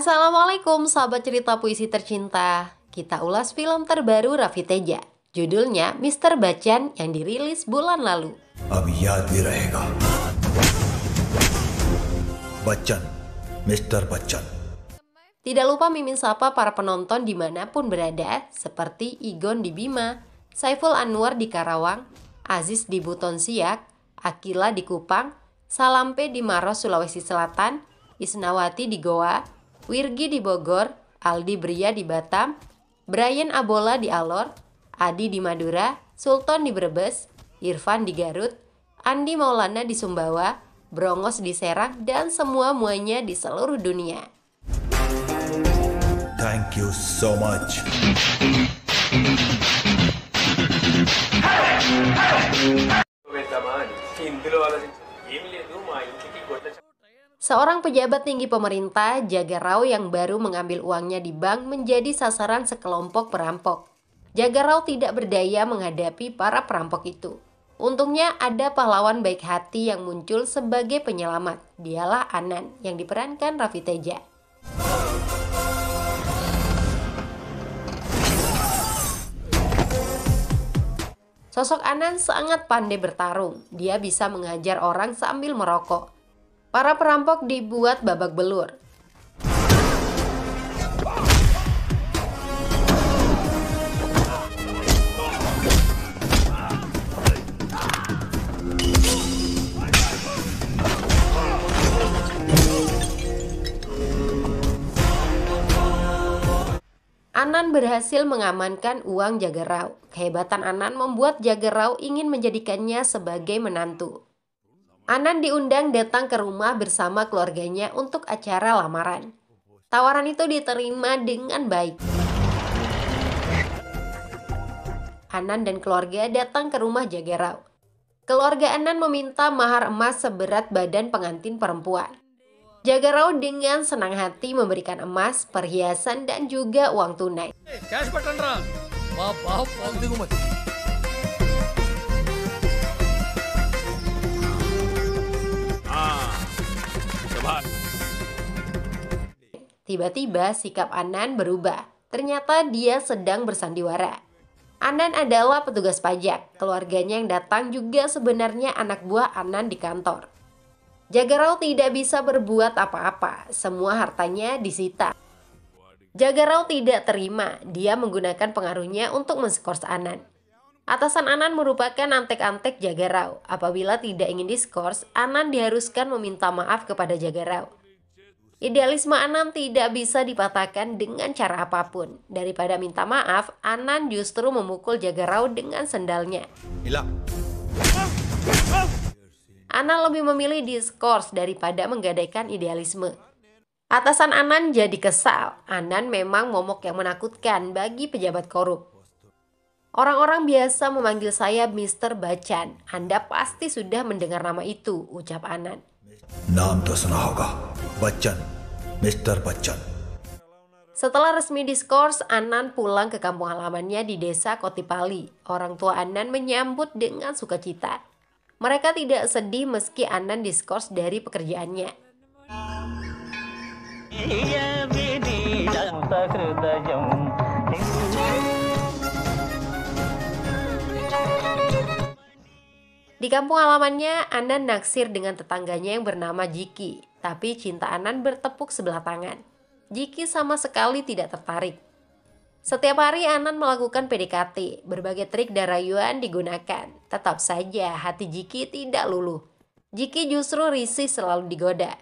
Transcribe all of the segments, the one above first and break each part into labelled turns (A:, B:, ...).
A: Assalamualaikum sahabat cerita puisi tercinta. Kita ulas film terbaru Raffi Teja. Judulnya Mr. Bachchan yang dirilis bulan lalu.
B: अब याद भी रहेगा बच्चन मिस्टर Bachchan.
A: Tidak lupa mimin sapa para penonton dimanapun berada, seperti Igon di Bima, Saiful Anwar di Karawang, Aziz di Buton Siak, Akila di Kupang, Salampe di Maros, Sulawesi Selatan, Isnawati di Goa, Wirgi di Bogor, Aldi Bria di Batam, Brian Abola di Alor, Adi di Madura, Sultan di Brebes, Irfan di Garut, Andi Maulana di Sumbawa, Brongos di Serang, dan semua-muanya di seluruh dunia.
B: Thank you so much.
A: Seorang pejabat tinggi pemerintah, Jaga Rao yang baru mengambil uangnya di bank menjadi sasaran sekelompok perampok. Jaga Rao tidak berdaya menghadapi para perampok itu. Untungnya ada pahlawan baik hati yang muncul sebagai penyelamat. Dialah Anan yang diperankan Raffi Teja. Sosok Anan sangat pandai bertarung. Dia bisa menghajar orang sambil merokok. Para perampok dibuat babak belur. Anan berhasil mengamankan uang Jaga Rao. Kehebatan Anan membuat Jaga Rao ingin menjadikannya sebagai menantu. Anan diundang datang ke rumah bersama keluarganya untuk acara lamaran. Tawaran itu diterima dengan baik. Anan dan keluarga datang ke rumah Jaga Rao. Keluarga Anan meminta mahar emas seberat badan pengantin perempuan. Jaga Rao dengan senang hati memberikan emas, perhiasan, dan juga uang tunai. Tiba-tiba sikap Anan berubah. Ternyata dia sedang bersandiwara. Anan adalah petugas pajak. Keluarganya yang datang juga sebenarnya anak buah Anan di kantor. Jaga Rao tidak bisa berbuat apa-apa. Semua hartanya disita. Jaga Rao tidak terima. Dia menggunakan pengaruhnya untuk menskors Anan. Atasan Anan merupakan antek-antek Jaga Rao. Apabila tidak ingin diskors, Anan diharuskan meminta maaf kepada Jaga Rao. Idealisme Anan tidak bisa dipatahkan dengan cara apapun. Daripada minta maaf, Anan justru memukul Jaga Rao dengan sendalnya. Anan lebih memilih diskors daripada menggadaikan idealisme. Atasan Anan jadi kesal. Anan memang momok yang menakutkan bagi pejabat korup. Orang-orang biasa memanggil saya Mr. Bachchan. Anda pasti sudah mendengar nama itu, ucap Anan.
B: नाम तो सुना होगा बच्चन मिस्टर Bachchan.
A: Setelah resmi diskors, Anan pulang ke kampung halamannya di desa Kotipali. Orang tua Anan menyambut dengan sukacita. Mereka tidak sedih meski Anan diskors dari pekerjaannya. Di kampung halamannya, Anan naksir dengan tetangganya yang bernama Jiki. Tapi cinta Anan bertepuk sebelah tangan. Jiki sama sekali tidak tertarik. Setiap hari Anan melakukan PDKT. Berbagai trik dan rayuan digunakan. Tetap saja hati Jiki tidak luluh. Jiki justru risih selalu digoda.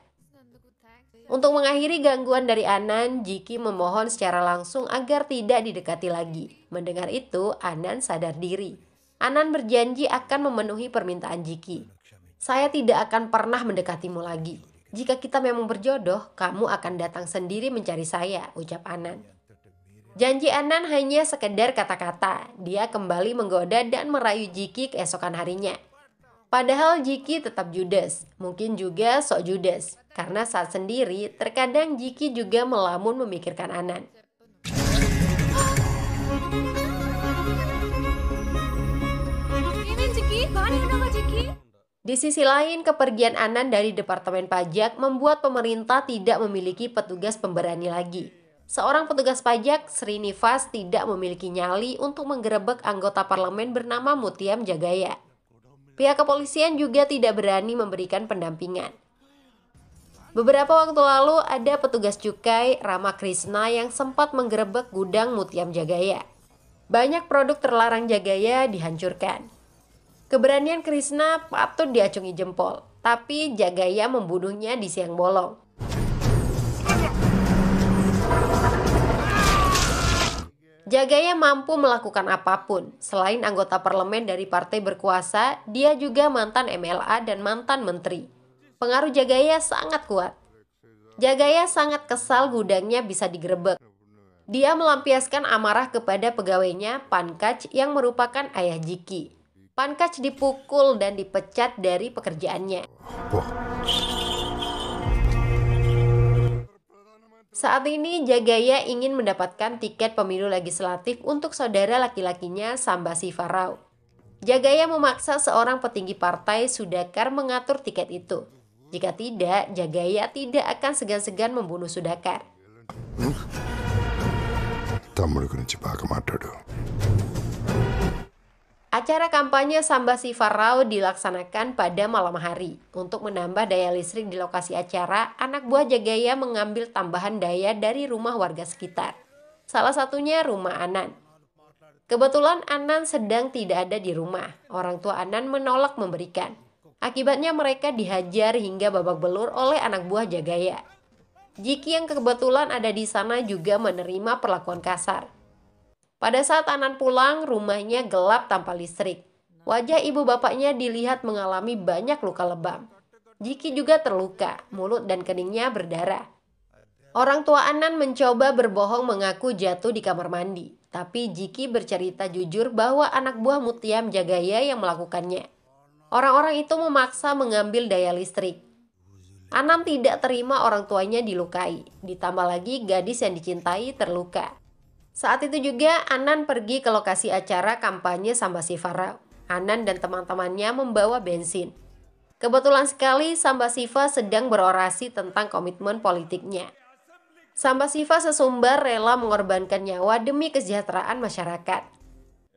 A: Untuk mengakhiri gangguan dari Anan, Jiki memohon secara langsung agar tidak didekati lagi. Mendengar itu, Anan sadar diri. Anan berjanji akan memenuhi permintaan Jiki. Saya tidak akan pernah mendekatimu lagi. Jika kita memang berjodoh, kamu akan datang sendiri mencari saya, ucap Anan. Janji Anan hanya sekedar kata-kata. Dia kembali menggoda dan merayu Jiki keesokan harinya. Padahal Jiki tetap judes, mungkin juga sok judes. Karena saat sendiri, terkadang Jiki juga melamun memikirkan Anan. Di sisi lain, kepergian Anan dari Departemen Pajak membuat pemerintah tidak memiliki petugas pemberani lagi. Seorang petugas pajak, Srinivas, tidak memiliki nyali untuk menggerebek anggota parlemen bernama Mutiam Jagaya. Pihak kepolisian juga tidak berani memberikan pendampingan. Beberapa waktu lalu ada petugas cukai Rama Krishna yang sempat menggerebek gudang Mutiam Jagaya. Banyak produk terlarang Jagaya dihancurkan. Keberanian Krishna patut diacungi jempol, tapi Jagaya membunuhnya di siang bolong. Jagaya mampu melakukan apapun. Selain anggota parlemen dari partai berkuasa, dia juga mantan MLA dan mantan menteri. Pengaruh Jagaya sangat kuat. Jagaya sangat kesal gudangnya bisa digerebek. Dia melampiaskan amarah kepada pegawainya, Pankaj, yang merupakan ayah Jiki. Pankaj dipukul dan dipecat dari pekerjaannya. Saat ini Jagaya ingin mendapatkan tiket pemilu legislatif untuk saudara laki-lakinya Sambasiva Rao. Jagaya memaksa seorang petinggi partai Sudhakar mengatur tiket itu. Jika tidak, Jagaya tidak akan segan-segan membunuh Sudhakar. Acara kampanye Sambasiva Rao dilaksanakan pada malam hari. Untuk menambah daya listrik di lokasi acara, anak buah Jagaya mengambil tambahan daya dari rumah warga sekitar. Salah satunya rumah Anan. Kebetulan Anan sedang tidak ada di rumah. Orang tua Anan menolak memberikan. Akibatnya mereka dihajar hingga babak belur oleh anak buah Jagaya. Jiki yang kebetulan ada di sana juga menerima perlakuan kasar. Pada saat Anan pulang, rumahnya gelap tanpa listrik. Wajah ibu bapaknya dilihat mengalami banyak luka lebam. Jiki juga terluka, mulut dan keningnya berdarah. Orang tua Anan mencoba berbohong mengaku jatuh di kamar mandi. Tapi Jiki bercerita jujur bahwa anak buah Mutiam Jagaya yang melakukannya. Orang-orang itu memaksa mengambil daya listrik. Anan tidak terima orang tuanya dilukai. Ditambah lagi gadis yang dicintai terluka. Saat itu juga Anan pergi ke lokasi acara kampanye Sambasiva Rao. Anan dan teman-temannya membawa bensin. Kebetulan sekali Sambasiva sedang berorasi tentang komitmen politiknya. Sambasiva sesumbar rela mengorbankan nyawa demi kesejahteraan masyarakat.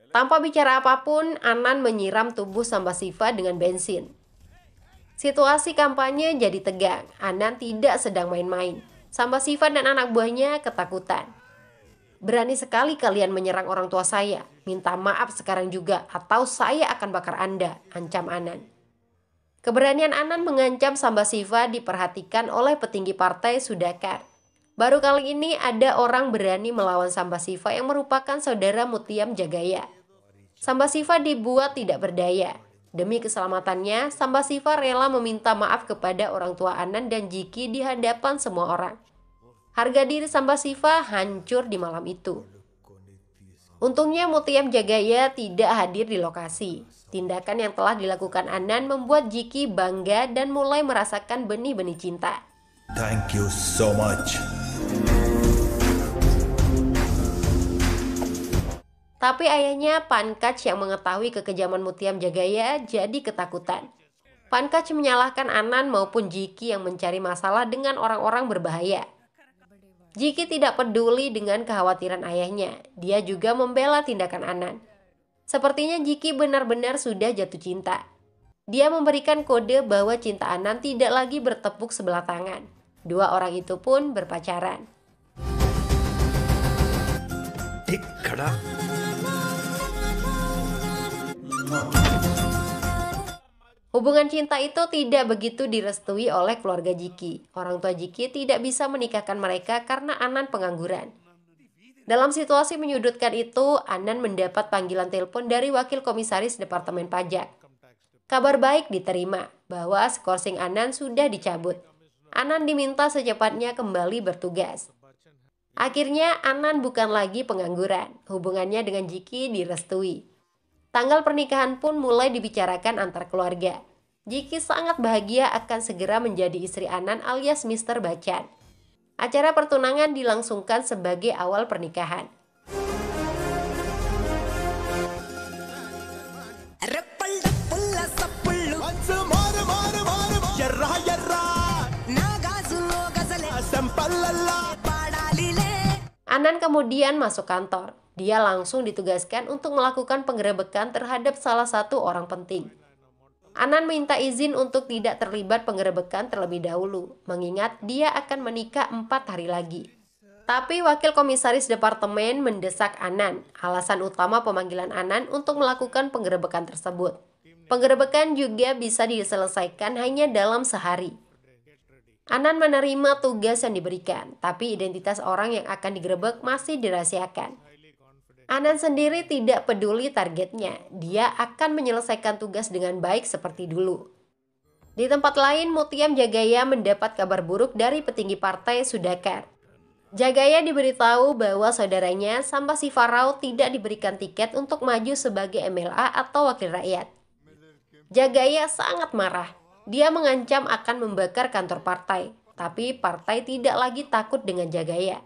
A: Tanpa bicara apapun, Anan menyiram tubuh Sambasiva dengan bensin. Situasi kampanye jadi tegang. Anan tidak sedang main-main. Sambasiva dan anak buahnya ketakutan. Berani sekali kalian menyerang orang tua saya. Minta maaf sekarang juga atau saya akan bakar Anda, ancam Anan. Keberanian Anan mengancam Sambasiva diperhatikan oleh petinggi partai Sudhakar. Baru kali ini ada orang berani melawan Sambasiva yang merupakan saudara Mutiam Jagaya. Sambasiva dibuat tidak berdaya. Demi keselamatannya, Sambasiva rela meminta maaf kepada orang tua Anan dan Jiki di hadapan semua orang. Harga diri Sambasiva hancur di malam itu. Untungnya Mutiam Jagaya tidak hadir di lokasi. Tindakan yang telah dilakukan Anan membuat Jiki bangga dan mulai merasakan benih-benih cinta.
B: Thank you so much.
A: Tapi ayahnya Pankaj yang mengetahui kekejaman Mutiam Jagaya jadi ketakutan. Pankaj menyalahkan Anan maupun Jiki yang mencari masalah dengan orang-orang berbahaya. Jiki tidak peduli dengan kekhawatiran ayahnya. Dia juga membela tindakan Anan. Sepertinya Jiki benar-benar sudah jatuh cinta. Dia memberikan kode bahwa cinta Anan tidak lagi bertepuk sebelah tangan. Dua orang itu pun berpacaran. Hubungan cinta itu tidak begitu direstui oleh keluarga Jiki. Orang tua Jiki tidak bisa menikahkan mereka karena Anan pengangguran. Dalam situasi menyudutkan itu, Anan mendapat panggilan telepon dari wakil komisaris Departemen Pajak. Kabar baik diterima bahwa skorsing Anan sudah dicabut. Anan diminta secepatnya kembali bertugas. Akhirnya Anan bukan lagi pengangguran. Hubungannya dengan Jiki direstui. Tanggal pernikahan pun mulai dibicarakan antar keluarga. Jiki sangat bahagia akan segera menjadi istri Anan alias Mr. Bachchan. Acara pertunangan dilangsungkan sebagai awal pernikahan.
C: Repal, repal, sapul,
A: Anan kemudian masuk kantor. Dia langsung ditugaskan untuk melakukan penggerebekan terhadap salah satu orang penting. Anan minta izin untuk tidak terlibat penggerebekan terlebih dahulu, mengingat dia akan menikah 4 hari lagi. Tapi wakil komisaris departemen mendesak Anan. Alasan utama pemanggilan Anan untuk melakukan penggerebekan tersebut. Penggerebekan juga bisa diselesaikan hanya dalam sehari. Anan menerima tugas yang diberikan, tapi identitas orang yang akan digerebek masih dirahasiakan. Anan sendiri tidak peduli targetnya, dia akan menyelesaikan tugas dengan baik seperti dulu. Di tempat lain, Mutiam Jagaya mendapat kabar buruk dari petinggi partai Sudakar. Jagaya diberitahu bahwa saudaranya Sambasiva Rao tidak diberikan tiket untuk maju sebagai MLA atau wakil rakyat. Jagaya sangat marah. Dia mengancam akan membakar kantor partai, tapi partai tidak lagi takut dengan Jagaya.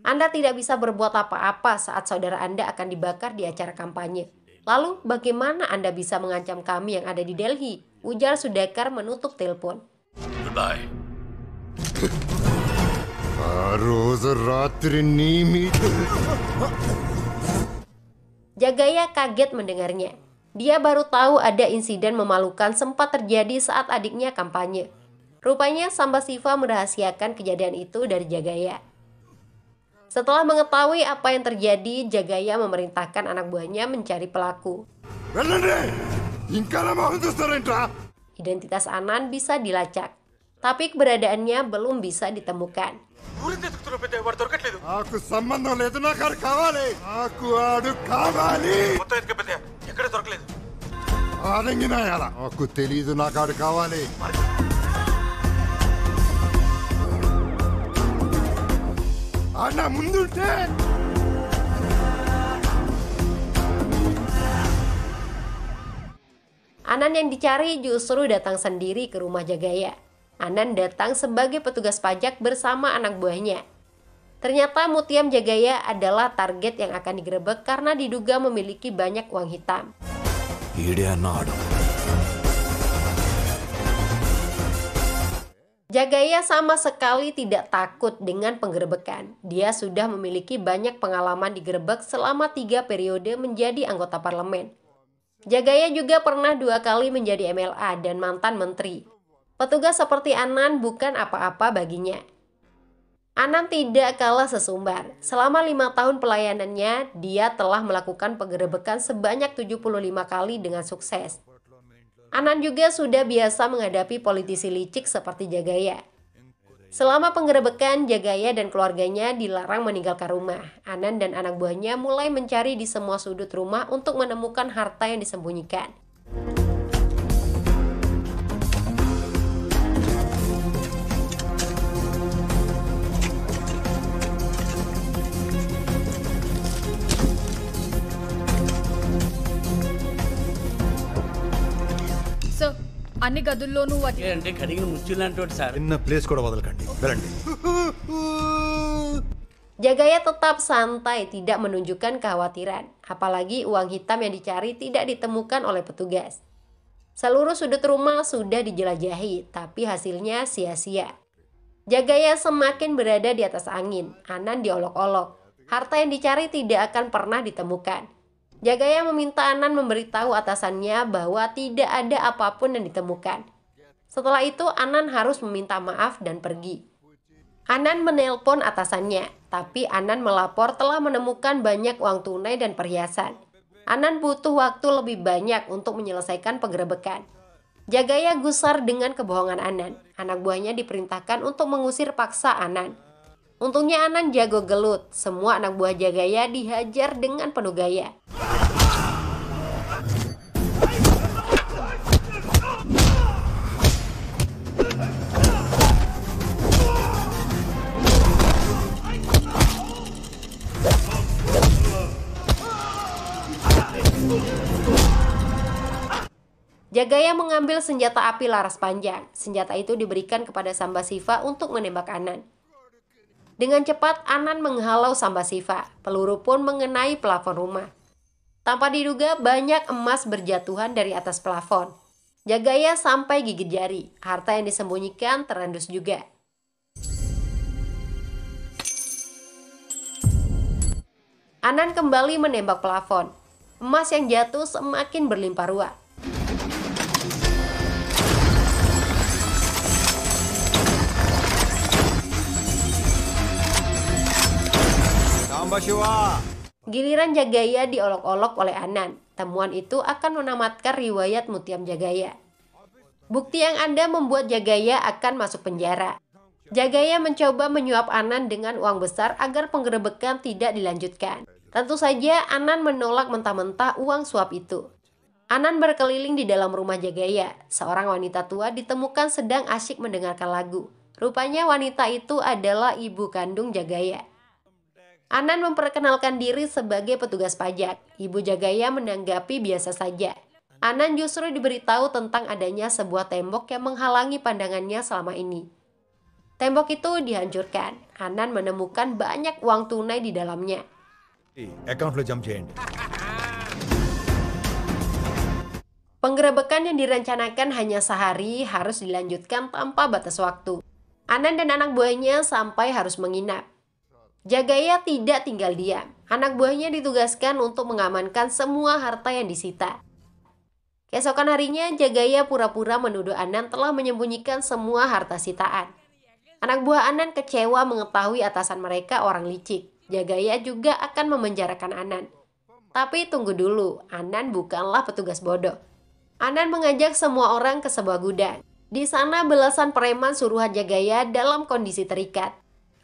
A: Anda tidak bisa berbuat apa-apa saat saudara Anda akan dibakar di acara kampanye. Lalu bagaimana Anda bisa mengancam kami yang ada di Delhi? Ujar Sudakar menutup telepon.
C: Goodbye.
A: Jagaya kaget mendengarnya. Dia baru tahu ada insiden memalukan sempat terjadi saat adiknya kampanye. Rupanya Sambasiva merahasiakan kejadian itu dari Jagaya. Setelah mengetahui apa yang terjadi, Jagaya memerintahkan anak buahnya mencari pelaku. Identitas Anan bisa dilacak, tapi keberadaannya belum bisa ditemukan.
D: Aku సంబంధం లేదు నాకు ఆడు కావాలి నాకు ఆడు కావాలి
C: మొత్తం ఎత్తుకెళ్ళిపోతే ఎక్కడ దొరకలేదు
D: ఆడంగినాయాల నాకు తెలీదు నాకు ఆడు కావాలి ఆడ ముందుంటే
A: Anan yang dicari justru datang sendiri ke rumah Jagaya. Anan datang sebagai petugas pajak bersama anak buahnya. Ternyata Mutiam Jagaya adalah target yang akan digerebek karena diduga memiliki banyak uang hitam. Jagaya sama sekali tidak takut dengan penggerebekan. Dia sudah memiliki banyak pengalaman digerebek selama 3 periode menjadi anggota parlemen. Jagaya juga pernah 2 kali menjadi MLA dan mantan menteri. Petugas seperti Anan bukan apa-apa baginya. Anan tidak kalah sesumbar. Selama 5 tahun pelayanannya, dia telah melakukan penggerebekan sebanyak 75 kali dengan sukses. Anan juga sudah biasa menghadapi politisi licik seperti Jagaya. Selama penggerebekan, Jagaya dan keluarganya dilarang meninggalkan rumah. Anan dan anak buahnya mulai mencari di semua sudut rumah untuk menemukan harta yang disembunyikan.
E: అన్ని గదుల్లోనూ
C: అంటే కడిగిన ముచ్చులాంటి సార్
B: చిన్న ప్లేస్ కూడా వదలకండి వెళ్ళండి
A: Jagaya tetap santai, tidak menunjukkan kekhawatiran. Apalagi uang hitam yang dicari tidak ditemukan oleh petugas. Seluruh sudut rumah sudah dijelajahi, tapi hasilnya sia-sia. Jagaya semakin berada di atas angin. Anan diolok-olok. Harta yang dicari tidak akan pernah ditemukan. Jagaya meminta Anan memberitahu atasannya bahwa tidak ada apapun yang ditemukan. Setelah itu Anan harus meminta maaf dan pergi. Anan menelpon atasannya, tapi Anan melapor telah menemukan banyak uang tunai dan perhiasan. Anan butuh waktu lebih banyak untuk menyelesaikan penggerebekan. Jagaya gusar dengan kebohongan Anan. Anak buahnya diperintahkan untuk mengusir paksa Anan. Untungnya Anan jago gelut. Semua anak buah Jagaya dihajar dengan penuh gaya. Jagaya mengambil senjata api laras panjang. Senjata itu diberikan kepada Sambasiva untuk menembak Anan. Dengan cepat Anan menghalau Sambasiva. Peluru pun mengenai plafon rumah. Tanpa diduga banyak emas berjatuhan dari atas plafon. Jagaya sampai gigit jari. Harta yang disembunyikan terendus juga. Anan kembali menembak plafon. Emas yang jatuh semakin berlimpah ruah. Giliran Jagaya diolok-olok oleh Anan. Temuan itu akan menamatkan riwayat Mutiam Jagaya. Bukti yang ada membuat Jagaya akan masuk penjara. Jagaya mencoba menyuap Anan dengan uang besar agar penggerebekan tidak dilanjutkan. Tentu saja Anan menolak mentah-mentah uang suap itu. Anan berkeliling di dalam rumah Jagaya. Seorang wanita tua ditemukan sedang asyik mendengarkan lagu. Rupanya wanita itu adalah ibu kandung Jagaya. Anan memperkenalkan diri sebagai petugas pajak. Ibu Jagaya menanggapi biasa saja. Anan justru diberitahu tentang adanya sebuah tembok yang menghalangi pandangannya selama ini. Tembok itu dihancurkan. Anan menemukan banyak uang tunai di dalamnya.
B: Account lo jump change.
A: Penggerebekan yang direncanakan hanya sehari harus dilanjutkan tanpa batas waktu. Anan dan anak buahnya sampai harus menginap. Jagaya tidak tinggal diam. Anak buahnya ditugaskan untuk mengamankan semua harta yang disita. Keesokan harinya, Jagaya pura-pura menuduh Anan telah menyembunyikan semua harta sitaan. Anak buah Anan kecewa mengetahui atasan mereka orang licik. Jagaya juga akan memenjarakan Anan. Tapi tunggu dulu, Anan bukanlah petugas bodoh. Anan mengajak semua orang ke sebuah gudang. Di sana belasan preman suruhan Jagaya dalam kondisi terikat.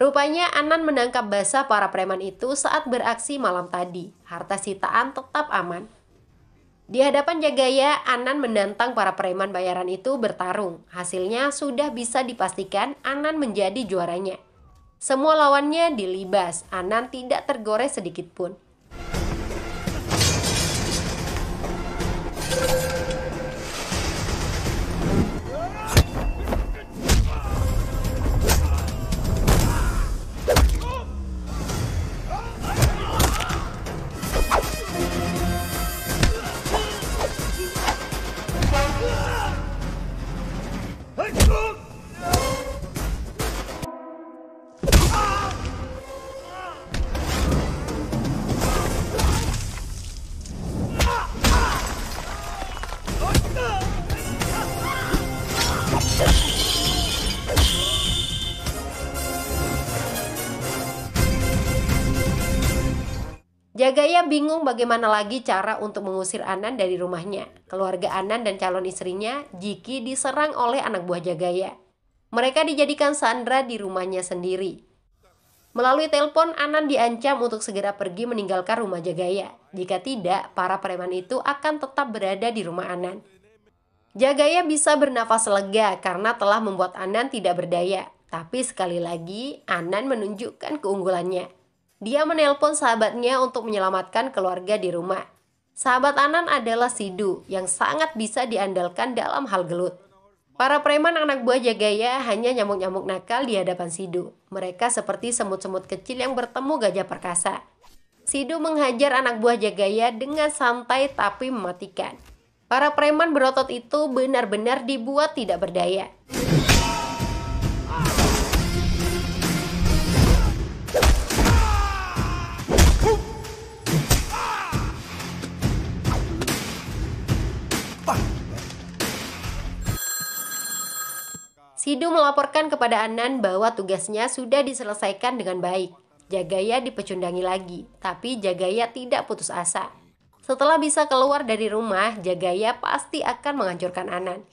A: Rupanya Anan menangkap basah para preman itu saat beraksi malam tadi. Harta sitaan tetap aman. Di hadapan Jagaya, Anan menantang para preman bayaran itu bertarung. Hasilnya sudah bisa dipastikan Anan menjadi juaranya. Semua lawannya dilibas. Anan tidak tergores sedikit pun. Jagaya bingung bagaimana lagi cara untuk mengusir Anan dari rumahnya. Keluarga Anan dan calon istrinya, Jiki, diserang oleh anak buah Jagaya. Mereka dijadikan sandera di rumahnya sendiri. Melalui telepon, Anan diancam untuk segera pergi meninggalkan rumah Jagaya. Jika tidak, para preman itu akan tetap berada di rumah Anan. Jagaya bisa bernafas lega karena telah membuat Anan tidak berdaya. Tapi sekali lagi, Anan menunjukkan keunggulannya. Dia menelpon sahabatnya untuk menyelamatkan keluarga di rumah. Sahabat Anan adalah Sidu yang sangat bisa diandalkan dalam hal gelut. Para preman anak buah Jagaya hanya nyamuk-nyamuk nakal di hadapan Sidu. Mereka seperti semut-semut kecil yang bertemu gajah perkasa. Sidu menghajar anak buah Jagaya dengan santai tapi mematikan. Para preman berotot itu benar-benar dibuat tidak berdaya. Sidu melaporkan kepada Anan bahwa tugasnya sudah diselesaikan dengan baik. Jagaya dipecundangi lagi, tapi Jagaya tidak putus asa. Setelah bisa keluar dari rumah, Jagaya pasti akan menghancurkan Anan.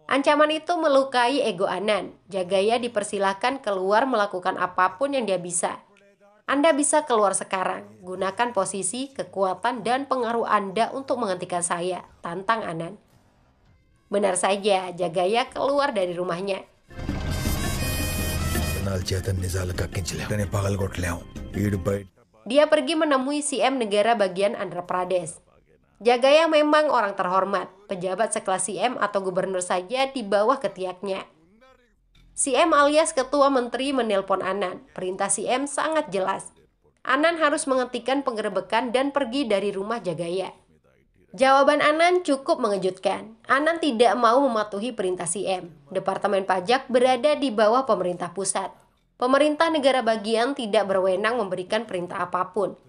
A: Ancaman itu melukai ego Anan. Jagaya dipersilahkan keluar melakukan apapun yang dia bisa. Anda bisa keluar sekarang. Gunakan posisi, kekuatan, dan pengaruh Anda untuk menghentikan saya, tantang Anan. Benar saja, Jagaya keluar dari rumahnya. Dia pergi menemui CM negara bagian Andhra Pradesh. Jagaya memang orang terhormat. Pejabat sekelas CM atau gubernur saja di bawah ketiaknya. CM alias ketua menteri menelpon Anan. Perintah CM sangat jelas. Anan harus menghentikan penggerebekan dan pergi dari rumah Jagaya. Jawaban Anan cukup mengejutkan. Anan tidak mau mematuhi perintah CM. Departemen Pajak berada di bawah pemerintah pusat. Pemerintah negara bagian tidak berwenang memberikan perintah apapun.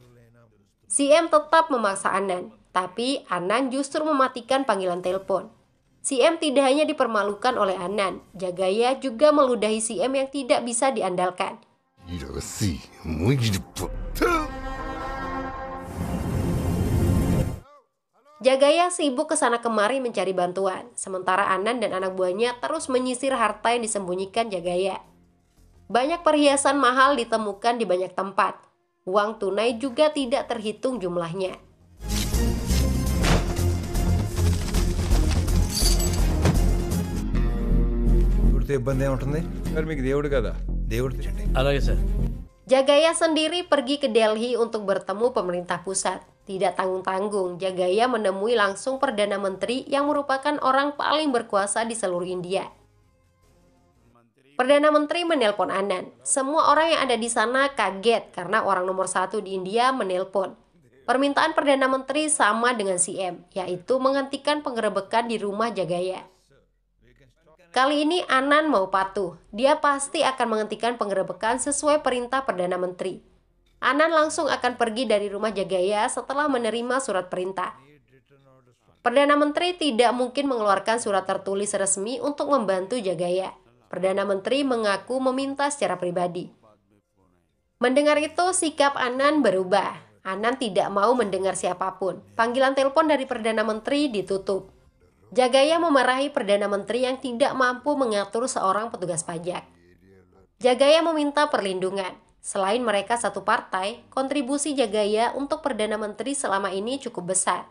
A: CM tetap memaksa Anan, tapi Anan justru mematikan panggilan telepon. CM tidak hanya dipermalukan oleh Anan, Jagaya juga meludahi CM yang tidak bisa diandalkan. Jagaya sibuk kesana kemari mencari bantuan, sementara Anan dan anak buahnya terus menyisir harta yang disembunyikan Jagaya. Banyak perhiasan mahal ditemukan di banyak tempat. Uang tunai juga tidak terhitung jumlahnya.
C: అలాగే sir.
A: Jagaya sendiri pergi ke Delhi untuk bertemu pemerintah pusat. Tidak tanggung-tanggung, Jagaya menemui langsung Perdana Menteri yang merupakan orang paling berkuasa di seluruh India. Perdana Menteri menelpon Anan. Semua orang yang ada di sana kaget karena orang nomor 1 di India menelpon. Permintaan Perdana Menteri sama dengan CM, yaitu menghentikan penggerebekan di rumah Jagaya. Kali ini Anan mau patuh. Dia pasti akan menghentikan penggerebekan sesuai perintah Perdana Menteri. Anan langsung akan pergi dari rumah Jagaya setelah menerima surat perintah. Perdana Menteri tidak mungkin mengeluarkan surat tertulis resmi untuk membantu Jagaya. Perdana Menteri mengaku meminta secara pribadi. Mendengar itu, sikap Anan berubah. Anan tidak mau mendengar siapapun. Panggilan telepon dari Perdana Menteri ditutup. Jagaya memarahi Perdana Menteri yang tidak mampu mengatur seorang petugas pajak. Jagaya meminta perlindungan. Selain mereka satu partai, kontribusi Jagaya untuk Perdana Menteri selama ini cukup besar.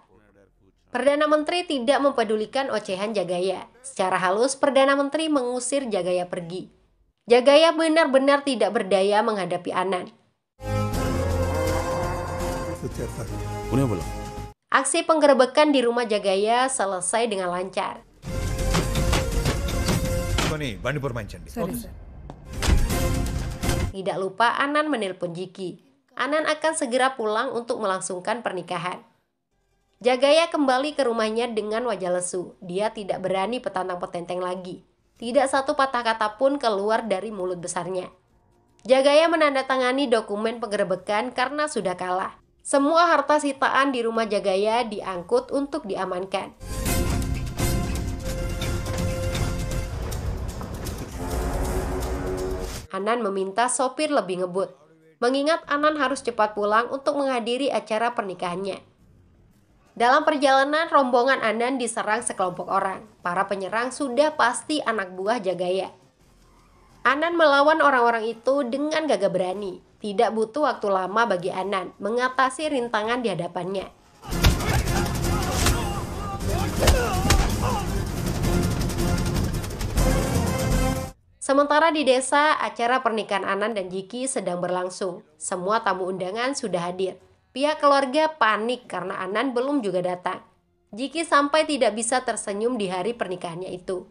A: Perdana Menteri tidak mempedulikan ocehan Jagaya. Secara halus, Perdana Menteri mengusir Jagaya pergi. Jagaya benar-benar tidak berdaya menghadapi Anan. Aksi penggerebekan di rumah Jagaya selesai dengan lancar. Tidak lupa Anan menelpon Jiki. Anan akan segera pulang untuk melangsungkan pernikahan. Jagaya kembali ke rumahnya dengan wajah lesu. Dia tidak berani petantang petenteng lagi. Tidak satu patah kata pun keluar dari mulut besarnya. Jagaya menandatangani dokumen penggerebekan karena sudah kalah. Semua harta sitaan di rumah Jagaya diangkut untuk diamankan. Anan meminta sopir lebih ngebut, mengingat Anan harus cepat pulang untuk menghadiri acara pernikahannya. Dalam perjalanan, rombongan Anan diserang sekelompok orang. Para penyerang sudah pasti anak buah Jagaya. Anan melawan orang-orang itu dengan gagah berani. Tidak butuh waktu lama bagi Anan mengatasi rintangan di hadapannya. Sementara di desa, acara pernikahan Anan dan Jiki sedang berlangsung. Semua tamu undangan sudah hadir. Pihak keluarga panik karena Anan belum juga datang. Jiki sampai tidak bisa tersenyum di hari pernikahannya itu.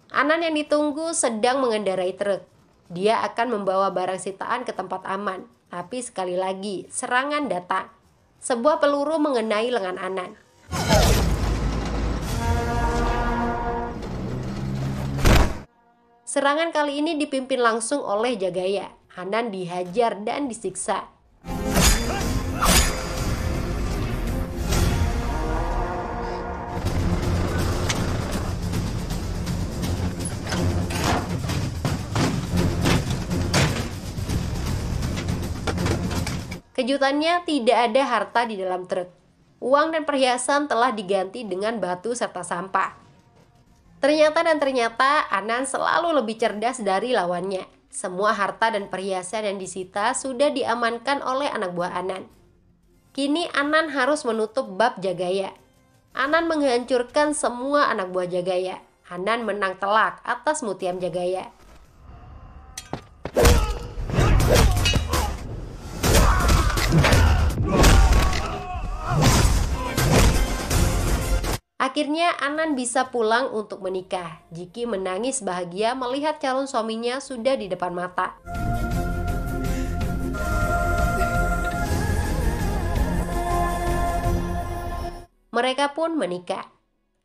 A: Anan yang ditunggu sedang mengendarai truk. Dia akan membawa barang sitaan ke tempat aman. Tapi sekali lagi, serangan datang. Sebuah peluru mengenai lengan Anan. Serangan kali ini dipimpin langsung oleh Jagaya. Anan dihajar dan disiksa. Kejutannya, tidak ada harta di dalam truk. Uang dan perhiasan telah diganti dengan batu serta sampah. Ternyata Anan selalu lebih cerdas dari lawannya. Semua harta dan perhiasan yang disita sudah diamankan oleh anak buah Anan. Kini Anan harus menutup bab Jagaya. Anan menghancurkan semua anak buah Jagaya. Anan menang telak atas Mutiam Jagaya. Akhirnya Anan bisa pulang untuk menikah. Jiki menangis bahagia melihat calon suaminya sudah di depan mata. Mereka pun menikah.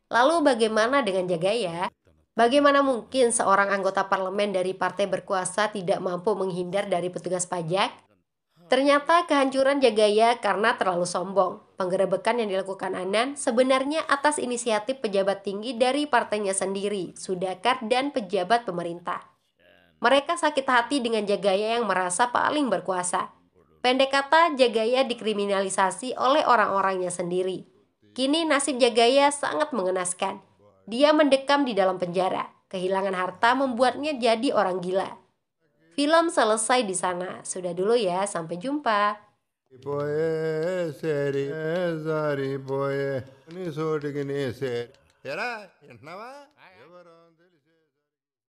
A: Lalu bagaimana dengan Jagaya? Bagaimana mungkin seorang anggota parlemen dari partai berkuasa tidak mampu menghindar dari petugas pajak? Ternyata kehancuran Jagaya karena terlalu sombong. Penggerebekan yang dilakukan Anand sebenarnya atas inisiatif pejabat tinggi dari partainya sendiri, Sudhakar dan pejabat pemerintah. Mereka sakit hati dengan Jagaya yang merasa paling berkuasa. Pendek kata, Jagaya dikriminalisasi oleh orang-orangnya sendiri. Kini nasib Jagaya sangat mengenaskan. Dia mendekam di dalam penjara. Kehilangan harta membuatnya jadi orang gila. Film selesai di sana. Sudah dulu ya, sampai jumpa.
D: Poe seri zari poe ni so digini seri. Era, ennawa?